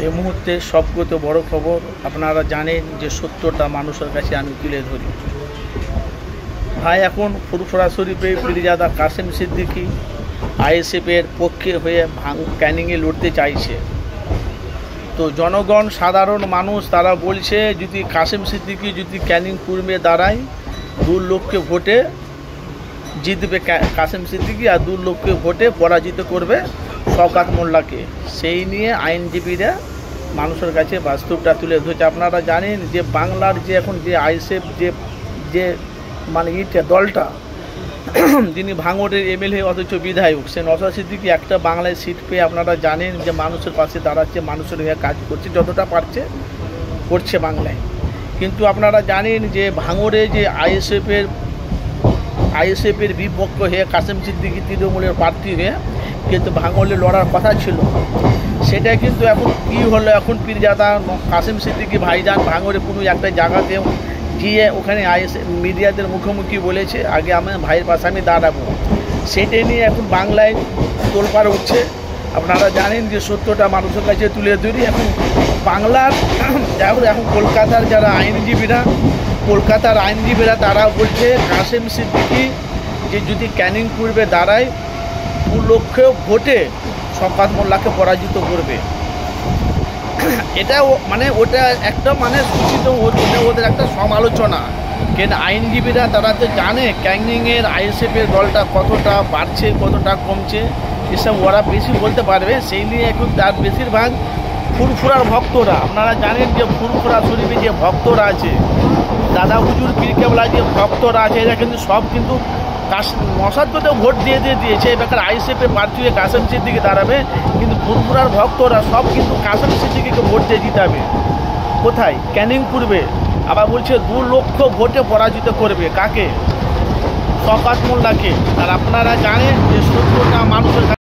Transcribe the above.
এই মুহূর্তে সবচেয়ে বড় খবর আপনারা জানেন যে সত্যটা মানুষের কাছে আমি তুলে ধরি। ভাই এখন ফুরফুরা শরীফে পীরজাদা কাসেম সিদ্দিকী আইএসএফের পক্ষে হয়ে ক্যানিংয়ে লড়তে চাইছে। তো জনগণ সাধারণ মানুষ তারা বলছে যদি কাসেম সিদ্দিকী যদি ক্যানিং পূর্বে দাঁড়ায় 2 লক্ষ ভোটে জিতবে কাসেম সিদ্দিকী, আর 2 লক্ষ ভোটে পরাজিত করবে শওকত মোল্লাকে। সেই নিয়ে আইনজীবীরা মানুষের কাছে বাস্তবটা তুলে ধরেছে। আপনারা জানেন যে বাংলার যে এখন যে আইএসএফ যে মানে দলটা যিনি ভাঙড়ের এমএলএ অথচ বিধায়ক, সে নওশাদ সিদ্দিকী একটা বাংলায় সিট পেয়ে আপনারা জানেন যে মানুষের পাশে দাঁড়াচ্ছে, মানুষের হয়ে কাজ করছে, যতটা পারছে করছে বাংলায়। কিন্তু আপনারা জানেন যে ভাঙড়ে যে আইএসএফের বিপক্ষ হয়ে কাসেম সিদ্দিকী তৃণমূলের প্রার্থী হয়ে কিন্তু ভাঙড়ে লড়ার কথা ছিল, সেটা কিন্তু এখন কী হলো, এখন পীরজাদা কাসেম সিদ্দিকী ভাইজান ভাঙড়ে কোনো একটা জায়গাতে গিয়ে ওখানে মিডিয়াদের মুখোমুখি বলেছে আগে আমার ভাইয়ের পাশে আমি দাঁড়াবো। সেটাই নিয়ে এখন বাংলায় তোলপাড় উঠছে। আপনারা জানেন যে সত্যটা মানুষের কাছে তুলে ধরি। এখন বাংলার এখন কলকাতার যারা আইনজীবীরা তারা বলছে কাসেম সিদ্দিকী যে যদি ক্যানিং পূর্বে দাঁড়ায় 2 লক্ষ ভোটে শওকত মোল্লাকে পরাজিত করবে। এটাও মানে ওটা একটা মানে সূচিত ওদের একটা সমালোচনা। কেন আইনজীবীরা তারা তো জানে ক্যানিংয়ের আইএসএফের দলটা কতটা বাড়ছে কতটা কমছে, এসব ওরা বেশি বলতে পারবে। সেই নিয়ে এখন তার বেশিরভাগ ফুরফুরার ভক্তরা, আপনারা জানেন যে ফুরফুরা শরীফে যে ভক্তরা আছে, দাদা হুজুর পীর কেবলা যে ভক্তরা আছে, এরা কিন্তু সব কিন্তু নওশাদকে তো ভোট দিয়েছে। এবার আইএসএফের প্রার্থী হয়ে কাসেম সিদ্দিকী দাঁড়াবে, কিন্তু ফুরফুরার ভক্তরা সব কিন্তু কাসেম সিদ্দিকীকে ভোট দিয়ে জিতাবে। কোথায়? ক্যানিং পূর্বে। আবার বলছে 2 লক্ষ ভোটে পরাজিত করবে কাকে? শওকত মোল্লাকে। আর আপনারা জানেন যে সত্যটা মানুষের